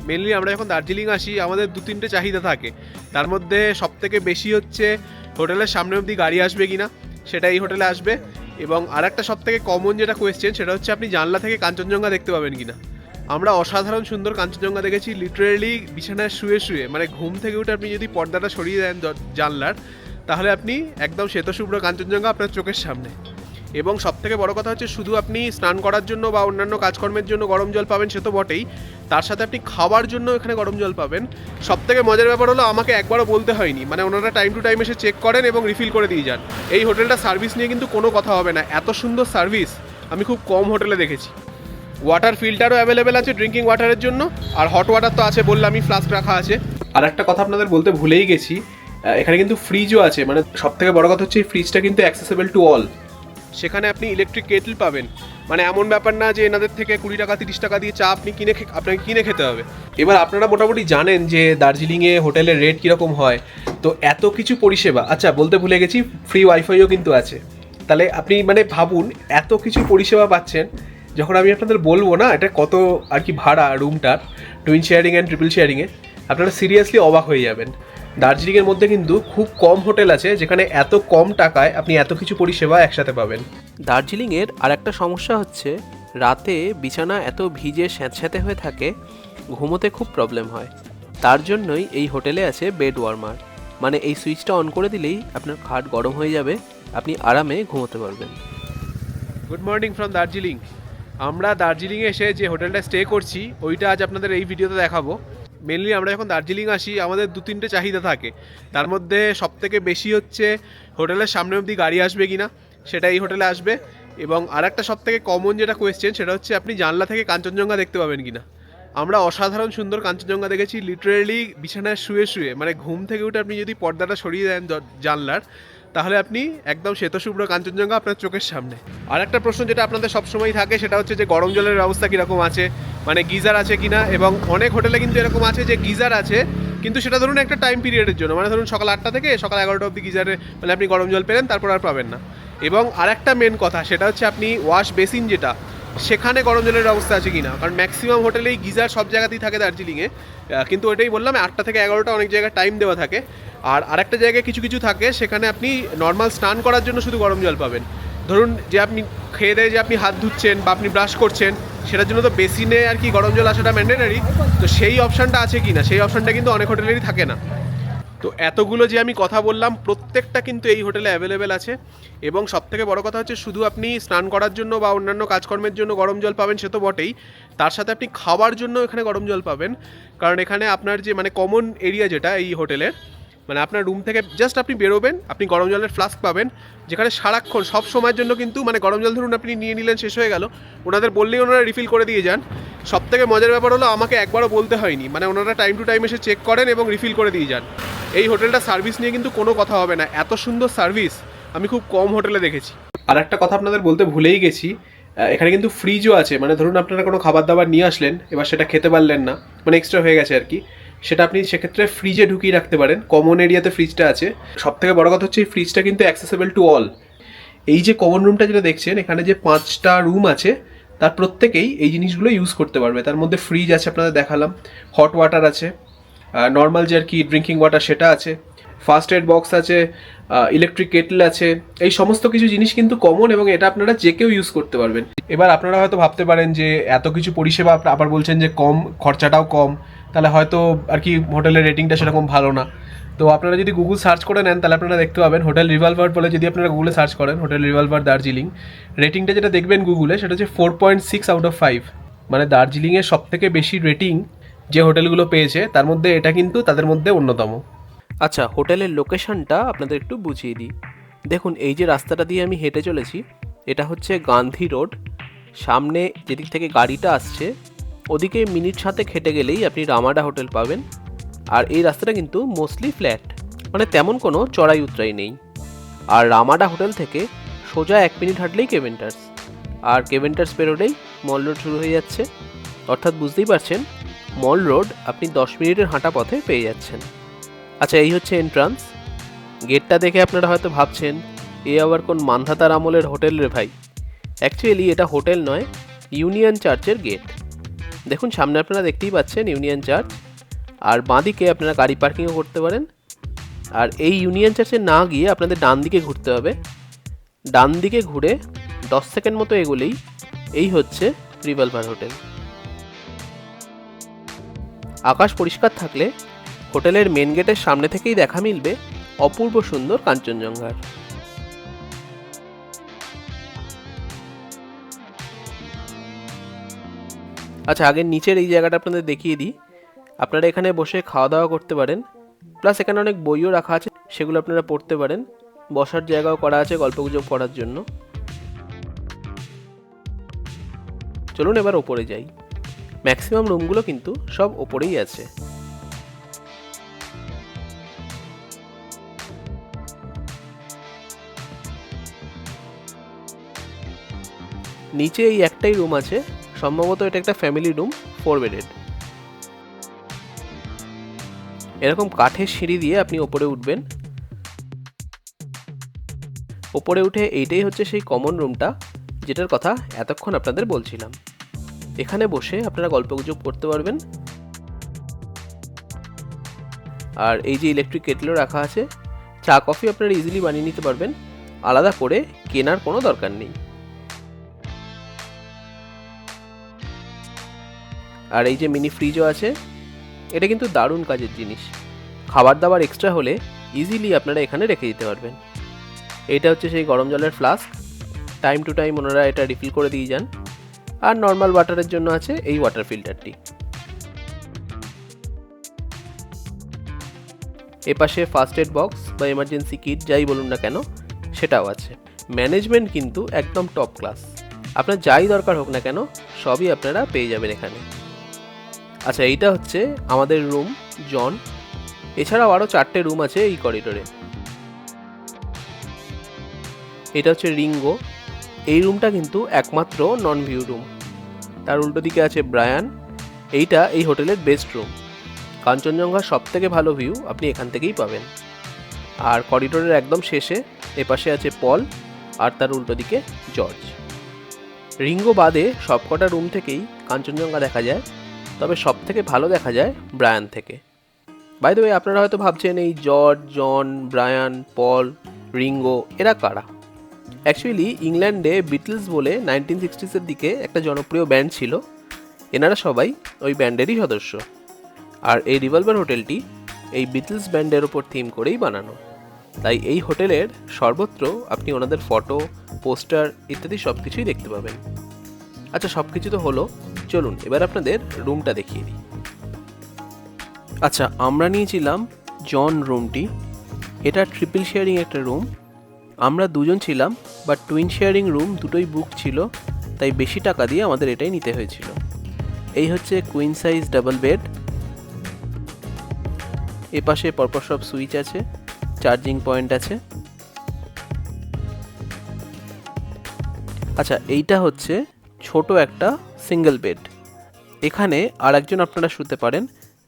Mainly আমরা যখন দার্জিলিং আসি আমাদের 2-3টে চাহিদা থাকে। তার মধ্যে সবথেকে বেশি হচ্ছে হোটেলের সামনে অবধি গাড়ি আসবে কিনা, সেটা এই হোটেলে আসবে। এবং আরেকটা সবথেকে কমন যেটা কোয়েশ্চেন সেটা হচ্ছে আপনি জানলা থেকে কাঞ্চনজঙ্ঘা দেখতে পাবেন কিনা। আমরা অসাধারণ সুন্দর কাঞ্চনজঙ্ঘা দেখেছি লিটারেলি বিছানায় শুয়ে শুয়ে, মানে ঘুম থেকে উঠে আপনি যদি পর্দাটা সরিয়ে দেন জানলার, তাহলে আপনি একদম শ্বেতশুভ্র কাঞ্চনজঙ্ঘা আপনার চোখের সামনে। এবং সবথেকে বড় কথা হচ্ছে শুধু আপনি স্নান করার জন্য বা অন্যান্য কাজকর্মের জন্য গরম জল পাবেন সে তো বটেই, তার সাথে আপনি খাওয়ার জন্য এখানে গরম জল পাবেন। সবথেকে মজার ব্যাপার হলো আমাকে একবারও বলতে হয়নি, মানে ওনারা টাইম টু টাইম এসে চেক করেন এবং রিফিল করে দিয়ে যান। এই হোটেলটা সার্ভিস নিয়ে কিন্তু কোনো কথা হবে না, এত সুন্দর সার্ভিস আমি খুব কম হোটেলে দেখেছি। ওয়াটার ফিল্টারও অ্যাভেলেবেল আছে ড্রিঙ্কিং ওয়াটারের জন্য, আর হট ওয়াটার তো আছে বললামই, ফ্লাস্ক রাখা আছে। আর একটা কথা আপনাদের বলতে ভুলেই গেছি, এখানে কিন্তু ফ্রিজও আছে। মানে সবথেকে বড় কথা হচ্ছে এই ফ্রিজটা কিন্তু অ্যাক্সেসেবল টু অল। সেখানে আপনি ইলেকট্রিক কেটল পাবেন, মানে এমন ব্যাপার না যে এনাদের থেকে 20 টাকা 30 টাকা দিয়ে চা আপনি আপনাকে কিনে খেতে হবে। এবার আপনারা মোটামুটি জানেন যে দার্জিলিংয়ে হোটেলের রেট কীরকম হয়, তো এত কিছু পরিষেবা, আচ্ছা বলতে ভুলে গেছি, ফ্রি ওয়াইফাইও কিন্তু আছে। তাহলে আপনি মানে ভাবুন এত কিছু পরিষেবা পাচ্ছেন, যখন আমি আপনাদের বলবো না এটা কত আর কি ভাড়া রুমটার, টুইন শেয়ারিং অ্যান্ড ট্রিপল শেয়ারিংয়ে, আপনারা সিরিয়াসলি অবাক হয়ে যাবেন। দার্জিলিংয়ের মধ্যে কিন্তু খুব কম হোটেল আছে যেখানে এত কম টাকায় আপনি এত কিছু পরিষেবা একসাথে পাবেন। দার্জিলিংয়ের আর একটা সমস্যা হচ্ছে রাতে বিছানা এত ভিজে স্যাঁতস্যাঁতে হয়ে থাকে, ঘুমোতে খুব প্রবলেম হয়। তার জন্যই এই হোটেলে আছে বেড ওয়ার্মার, মানে এই সুইচটা অন করে দিলেই আপনার খাট গরম হয়ে যাবে, আপনি আরামে ঘুমোতে পারবেন। Good morning from Darjeeling. আমরা দার্জিলিংয়ে এসে যে হোটেলটা স্টে করছি ওইটা আজ আপনাদের এই ভিডিওতে দেখাবো। মেনলি আমরা যখন দার্জিলিং আসি আমাদের 2-3টে চাহিদা থাকে। তার মধ্যে সবথেকে বেশি হচ্ছে হোটেলের সামনে অবধি গাড়ি আসবে কিনা, সেটা এই হোটেলে আসবে। এবং আরেকটা সবথেকে কমন যেটা কোয়েশ্চেন সেটা হচ্ছে আপনি জানলা থেকে কাঞ্চনজঙ্ঘা দেখতে পাবেন কিনা। আমরা অসাধারণ সুন্দর কাঞ্চনজঙ্ঘা দেখেছি লিটারেলি বিছানায় শুয়ে শুয়ে, মানে ঘুম থেকে উঠে আপনি যদি পর্দাটা সরিয়ে দেন জানলার, তাহলে আপনি একদম শ্বেতশুভ্র কাঞ্চনজঙ্ঘা আপনার চোখের সামনে। আর একটা প্রশ্ন যেটা আপনাদের সবসময় থাকে সেটা হচ্ছে যে গরম জলের ব্যবস্থা কীরকম আছে, মানে গিজার আছে কিনা। এবং অনেক হোটেলে কিন্তু এরকম আছে যে গিজার আছে, কিন্তু সেটা ধরুন একটা টাইম পিরিয়ডের জন্য, মানে ধরুন সকাল 8টা থেকে সকাল 11টা অবধি গিজারে মানে আপনি গরম জল পেলেন, তারপর আর পাবেন না। এবং আরেকটা মেন কথা সেটা হচ্ছে আপনি ওয়াশ বেসিন যেটা, সেখানে গরম জলের ব্যবস্থা আছে কিনা। কারণ ম্যাক্সিমাম হোটেলেই গিজার সব জায়গাতেই থাকে দার্জিলিংয়ে, কিন্তু ওইটাই বললাম 8টা থেকে 11টা অনেক জায়গায় টাইম দেওয়া থাকে। আর আরেকটা জায়গায় কিছু কিছু থাকে সেখানে আপনি নর্মাল স্নান করার জন্য শুধু গরম জল পাবেন। ধরুন যে আপনি খেয়ে দিয়ে যে আপনি হাত ধুচ্ছেন বা আপনি ব্রাশ করছেন, সেটার জন্য তো বেসিনে আর কি গরম জল আসাটা ম্যান্ডেটারি। তো সেই অপশানটা আছে কি না, সেই অপশানটা কিন্তু অনেক হোটেলেরই থাকে না। তো এতগুলো যে আমি কথা বললাম প্রত্যেকটা কিন্তু এই হোটেলে অ্যাভেলেবেল আছে। এবং সবথেকে বড় কথা হচ্ছে শুধু আপনি স্নান করার জন্য বা অন্যান্য কাজকর্মের জন্য গরম জল পাবেন সে তো বটেই, তার সাথে আপনি খাওয়ার জন্য এখানে গরম জল পাবেন। কারণ এখানে আপনার যে মানে কমন এরিয়া যেটা এই হোটেলের, মানে আপনার রুম থেকে জাস্ট আপনি বেরোবেন, আপনি গরম জলের ফ্লাস্ক পাবেন, যেখানে সারাক্ষণ সব সময়ের জন্য কিন্তু মানে গরম জল ধরুন আপনি নিয়ে নিলেন শেষ হয়ে গেল, ওনাদের বললেই ওনারা রিফিল করে দিয়ে যান। সবথেকে মজার ব্যাপার হলো আমাকে একবারও বলতে হয়নি, মানে ওনারা টাইম টু টাইম এসে চেক করেন এবং রিফিল করে দিয়ে যান। এই হোটেলটা সার্ভিস নিয়ে কিন্তু কোনো কথা হবে না, এত সুন্দর সার্ভিস আমি খুব কম হোটেলে দেখেছি। আর একটা কথা আপনাদের বলতে ভুলেই গেছি, এখানে কিন্তু ফ্রিজও আছে। মানে ধরুন আপনারা কোনো খাবার দাবার নিয়ে আসলেন, এবার সেটা খেতে পারলেন না, মানে এক্সট্রা হয়ে গেছে আর কি, সেটা আপনি সেক্ষেত্রে ফ্রিজে ঢুকিয়ে রাখতে পারেন। কমন এরিয়াতে ফ্রিজটা আছে। সবথেকে বড় কথা হচ্ছে এই ফ্রিজটা কিন্তু অ্যাক্সেসেবল টু অল। এই যে কমন রুমটা যেটা দেখছেন, এখানে যে 5টা রুম আছে তার প্রত্যেকেই এই জিনিসগুলো ইউজ করতে পারবে। তার মধ্যে ফ্রিজ আছে আপনাদের দেখালাম, হট ওয়াটার আছে, নর্মাল যে আর কি ড্রিঙ্কিং ওয়াটার সেটা আছে, ফার্স্ট এড বক্স আছে, ইলেকট্রিক কেটল আছে। এই সমস্ত কিছু জিনিস কিন্তু কমন এবং এটা আপনারা যে কেউ ইউজ করতে পারবেন। এবার আপনারা হয়তো ভাবতে পারেন যে এত কিছু পরিষেবা আবার বলছেন যে কম, খরচাটাও কম, তাহলে হয়তো আর কি হোটেলের রেটিংটা সেরকম ভালো না। তো আপনারা যদি গুগল সার্চ করে নেন তাহলে আপনারা দেখতে পাবেন হোটেল রিভলভার বলে, যদি আপনারা গুগলে সার্চ করেন হোটেল রিভলভার দার্জিলিং, রেটিংটা যেটা দেখবেন গুগলে সেটা হচ্ছে 4.6 আউট অফ 5। মানে দার্জিলিংয়ের সবথেকে বেশি রেটিং যে হোটেলগুলো পেয়েছে তার মধ্যে এটা কিন্তু তাদের মধ্যে অন্যতম। আচ্ছা, হোটেলের লোকেশনটা আপনাদের একটু বুঝিয়ে দিই। দেখুন, এই যে রাস্তাটা দিয়ে আমি হেঁটে চলেছি এটা হচ্ছে গান্ধী রোড। সামনে যেদিক থেকে গাড়িটা আসছে ওদিকে মিনিট 7 হেঁটে গেলেই আপনি রামাডা হোটেল পাবেন। আর এই রাস্তাটা কিন্তু মোস্টলি ফ্ল্যাট, মানে তেমন কোনো চড়াই উতরাই নেই। আর রামাডা হোটেল থেকে সোজা 1 মিনিট হাঁটলেই কেভেন্টার্স, আর কেভেন্টার্স পেরোলেই মল রোড শুরু হয়ে যাচ্ছে। অর্থাৎ বুঝতেই পারছেন মল রোড আপনি 10 মিনিটের হাঁটা পথে পেয়ে যাচ্ছেন। আচ্ছা, এই হচ্ছে এন্ট্রান্স। গেটটা দেখে আপনারা হয়তো ভাবছেন এ আবার কোন মান্ধাতার আমলের হোটেল রে ভাই। অ্যাকচুয়ালি এটা হোটেল নয়, ইউনিয়ন চার্চের গেট। দেখুন সামনে আপনারা দেখতেই পাচ্ছেন ইউনিয়ন চার্চ, আর বাঁদিকে আপনারা গাড়ি পার্কিংও করতে পারেন। আর এই ইউনিয়ন চার্চে না গিয়ে আপনাদের ডান দিকে ঘুরতে হবে। ডান দিকে ঘুরে 10 সেকেন্ড মতো এগোলেই এই হচ্ছে রিভলভার হোটেল। আকাশ পরিষ্কার থাকলে হোটেলের মেন গেটের সামনে থেকেই দেখা মিলবে অপূর্ব সুন্দর কাঞ্চনজঙ্ঘার। আচ্ছা, আগের নিচের এই জায়গাটা আপনাদের দেখিয়ে দিই। আপনারা এখানে বসে খাওয়া দাওয়া করতে পারেন, প্লাস এখানে অনেক বইও রাখা আছে, সেগুলো আপনারা পড়তে পারেন। বসার জায়গাও করা আছে গল্পগুজব করার জন্য। চলুন এবার ওপরে যাই। ম্যাক্সিমাম রুমগুলো কিন্তু সব ওপরেই আছে। নিচে এই একটাই রুম আছে, সম্ভবত এটা একটা ফ্যামিলি রুম, 4 বেডেড। এরকম কাঠের সিঁড়ি দিয়ে আপনি ওপরে উঠবেন। ওপরে উঠে এইটাই হচ্ছে সেই কমন রুমটা যেটার কথা এতক্ষণ আপনাদের বলছিলাম। এখানে বসে আপনারা গল্পগুজব করতে পারবেন। আর এই যে ইলেকট্রিক কেটলও রাখা আছে, চা কফি আপনারা ইজিলি বানিয়ে নিতে পারবেন, আলাদা করে কেনার কোনো দরকার নেই। আর এই যে মিনি ফ্রিজও আছে, এটা কিন্তু দারুণ কাজের জিনিস। খাবার দাবার এক্সট্রা হলে ইজিলি আপনারা এখানে রেখে দিতে পারবেন। এটা হচ্ছে সেই গরম জলের ফ্লাস্ক, টাইম টু টাইম ওনারা এটা রিফিল করে দিয়ে যান। আর নর্মাল ওয়াটারের জন্য আছে এই ওয়াটার ফিল্টারটি। এপাশে ফার্স্ট এড বক্স বা এমার্জেন্সি কিট যাই বলুন না কেন সেটাও আছে। ম্যানেজমেন্ট কিন্তু একদম টপ ক্লাস, আপনার যাই দরকার হোক না কেন সবই আপনারা পেয়ে যাবেন এখানে। আচ্ছা, এইটা হচ্ছে আমাদের রুম জন। এছাড়াও আরও 4টে রুম আছে এই করিডোরে। এটা হচ্ছে রিঙ্গো। এই রুমটা কিন্তু একমাত্র নন ভিউ রুম। তার উল্টো দিকে আছে ব্রায়ান। এইটা এই হোটেলের বেস্ট রুম। কাঞ্চনজঙ্ঘার সব থেকে ভালো ভিউ আপনি এখান থেকেই পাবেন। আর করিডোরের একদম শেষে এপাশে আছে পল, আর তার উল্টো দিকে জর্জ। রিঙ্গো বাদে সবকটা রুম থেকেই কাঞ্চনজঙ্ঘা দেখা যায়, তবে সব থেকে ভালো দেখা যায় ব্রায়ান থেকে। বাই দ্য ওয়ে, আপনারা হয়তো ভাবছেন এই জর্জ, জন, ব্রায়ান, পল, রিঙ্গো এরা কারা। অ্যাকচুয়ালি ইংল্যান্ডে বিটলস বলে 1960s দিকে একটা জনপ্রিয় ব্যান্ড ছিল, এনারা সবাই ওই ব্যান্ডেরই সদস্য। আর এই রিভলভার হোটেলটি এই বিটলস ব্যান্ডের ওপর থিম করেই বানানো, তাই এই হোটেলের সর্বত্র আপনি ওনাদের ফটো, পোস্টার ইত্যাদি সব কিছুই দেখতে পাবেন। আচ্ছা, সব কিছু তো হলো, চলুন এবার আপনাদের রুমটা দেখিয়ে দিই। আচ্ছা, আমরা নিয়েছিলাম জন রুমটি। এটা ট্রিপল শেয়ারিং একটা রুম। আমরা দুজন ছিলাম, বাট টুইন শেয়ারিং রুম দুটোই বুক ছিল, তাই বেশি টাকা দিয়ে আমাদের এটাই নিতে হয়েছিল। এই হচ্ছে কুইন সাইজ ডাবল বেড। এপাশে পরপর সব সুইচ আছে, চার্জিং পয়েন্ট আছে। আচ্ছা, এইটা হচ্ছে ছোট একটা সিঙ্গেল বেড। এখানে আর একজন আপনারা শুতে পারেন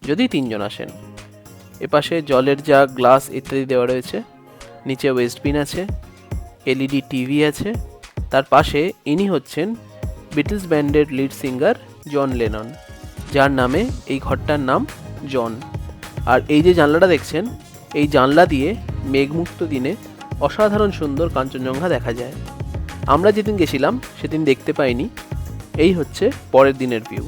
যদি 3 জন আসেন। এপাশে জলের জাগ, গ্লাস ইত্যাদি দেওয়া রয়েছে। নিচে ওয়েস্টবিন আছে, এলইডি টিভি আছে। তার পাশে ইনি হচ্ছেন বিটলস ব্যান্ডের লিড সিঙ্গার জন লেনন, যার নামে এই ঘরটার নাম জন। আর এই যে জানলাটা দেখছেন, এই জানলা দিয়ে মেঘমুক্ত দিনে অসাধারণ সুন্দর কাঞ্চনজঙ্ঘা দেখা যায়। আমরা যেদিন গেছিলাম সেদিন দেখতে পাইনি। এই হচ্ছে পরের দিনের ভিউ।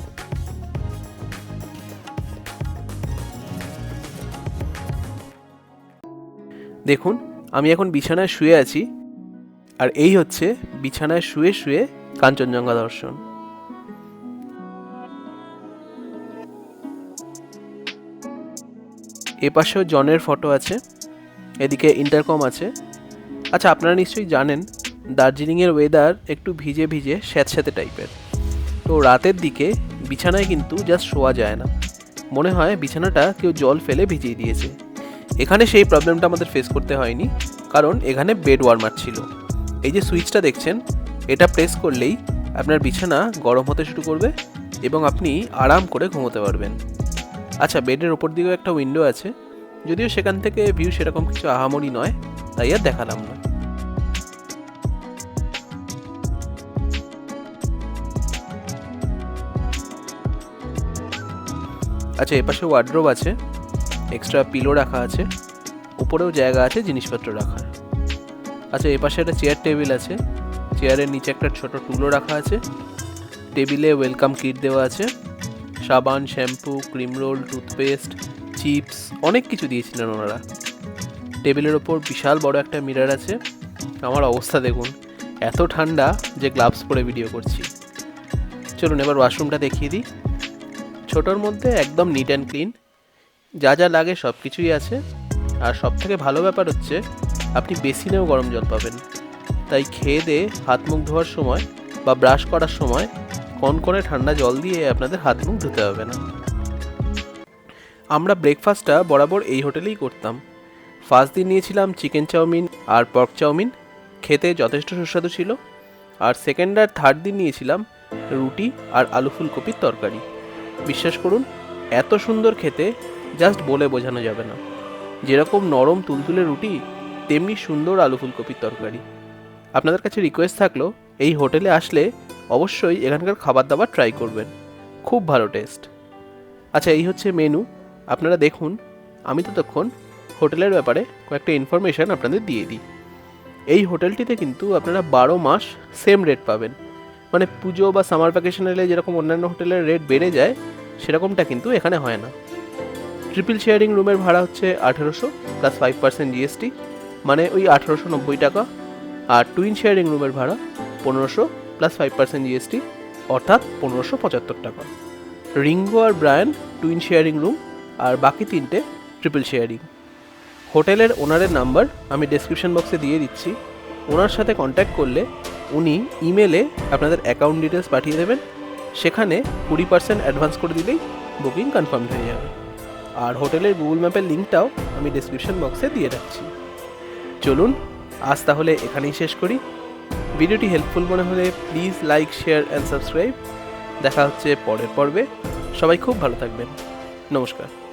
দেখুন, আমি এখন বিছানায় শুয়ে আছি, আর এই হচ্ছে বিছানায় শুয়ে শুয়ে কাঞ্চনজঙ্ঘা দর্শন। এপাশেও জনের ফটো আছে, এদিকে ইন্টারকম আছে। আচ্ছা, আপনারা নিশ্চয়ই জানেন দার্জিলিংয়ের ওয়েদার একটু ভিজে ভিজে স্যাঁতস্যাঁতে টাইপের। তো রাতের দিকে বিছানায় কিন্তু জাস্ট শোয়া যায় না, মনে হয় বিছানাটা কেউ জল ফেলে ভিজিয়ে দিয়েছে। এখানে সেই প্রবলেমটা আমাদের ফেস করতে হয়নি, কারণ এখানে বেড ওয়ার্মার ছিল। এই যে সুইচটা দেখছেন, এটা প্রেস করলেই আপনার বিছানা গরম হতে শুরু করবে এবং আপনি আরাম করে ঘুমোতে পারবেন। আচ্ছা, বেডের ওপর দিকেও একটা উইন্ডো আছে, যদিও সেখান থেকে ভিউ সেরকম কিছু আহামরি নয়, তাই আর দেখালাম না। আচ্ছা, এপাশে ওয়ার্ড্রোব আছে, এক্সট্রা পিলো রাখা আছে, উপরেও জায়গা আছে জিনিসপত্র রাখার। আচ্ছা, এপাশে একটা চেয়ার টেবিল আছে, চেয়ারের নিচে একটা ছোট টুলও রাখা আছে। টেবিলে ওয়েলকাম কিট দেওয়া আছে, সাবান, shampoo, cream roll, toothpaste, chips, অনেক কিছু দিয়েছিলেন ওনারা। টেবিলের ওপর বিশাল বড় একটা মিরর আছে। আমার অবস্থা দেখুন, এত ঠান্ডা যে গ্লাভস পরে ভিডিও করছি। চলুন এবার ওয়াশরুমটা দেখিয়ে দিই। ছোটোর মধ্যে একদম নিট অ্যান্ড ক্লিন, যা যা লাগে সব কিছুই আছে। আর সবথেকে ভালো ব্যাপার হচ্ছে আপনি বেসিনেও গরম জল পাবেন, তাই খেয়ে দিয়ে হাত মুখ ধোয়ার সময় বা ব্রাশ করার সময় কনকনে ঠান্ডা জল দিয়ে আপনাদের হাত মুখ ধুতে হবে না। আমরা ব্রেকফাস্টটা বরাবর এই হোটেলেই করতাম। ফার্স্ট দিন নিয়েছিলাম চিকেন চাউমিন আর পর্ক চাউমিন, খেতে যথেষ্ট সুস্বাদু ছিল। আর সেকেন্ড আর থার্ড দিন নিয়েছিলাম রুটি আর আলু ফুলকপির তরকারি। বিশ্বাস করুন, এত সুন্দর খেতে জাস্ট বলে বোঝানো যাবে না। যেরকম নরম তুলতুলে রুটি, তেমনি সুন্দর আলু ফুলকপির তরকারি। আপনাদের কাছে রিকোয়েস্ট থাকলো, এই হোটেলে আসলে অবশ্যই এখানকার খাবার দাবার ট্রাই করবেন, খুব ভালো টেস্ট। আচ্ছা, এই হচ্ছে মেনু, আপনারা দেখুন। আমি ততক্ষণ হোটেলের ব্যাপারে কয়েকটা ইনফরমেশান আপনাদের দিয়ে দিই। এই হোটেলটিতে কিন্তু আপনারা 12 মাস সেম রেট পাবেন। মানে পুজো বা সামার ভ্যাকেশন এলে যেরকম অন্যান্য হোটেলের রেট বেড়ে যায়, সেরকমটা কিন্তু এখানে হয় না। ট্রিপল শেয়ারিং রুমের ভাড়া হচ্ছে 1800 প্লাস 5% জিএসটি, মানে ওই 1890 টাকা। আর টুইন শেয়ারিং রুমের ভাড়া 1500 প্লাস 5% জিএসটি, অর্থাৎ 1575 টাকা। রিঙ্গো আর ব্রায়ান টুইন শেয়ারিং রুম, আর বাকি তিনটে ট্রিপল শেয়ারিং। হোটেলের ওনারের নাম্বার আমি ডেসক্রিপশন বক্সে দিয়ে দিচ্ছি। ওনার সাথে কন্ট্যাক্ট করলে উনি ইমেলে আপনাদের অ্যাকাউন্ট ডিটেলস পাঠিয়ে দেবেন। সেখানে 20% অ্যাডভান্স করে দিলেই বুকিং কনফার্ম হয়ে যাবে। আর হোটেলের গুগল ম্যাপের লিঙ্কটাও আমি ডেসক্রিপশন বক্সে দিয়ে রাখছি। চলুন আজ তাহলে এখানেই শেষ করি। ভিডিওটি হেল্পফুল মনে হলে please like, share and subscribe. দেখা হচ্ছে পরের পর্বে। সবাই খুব ভালো থাকবেন। নমস্কার।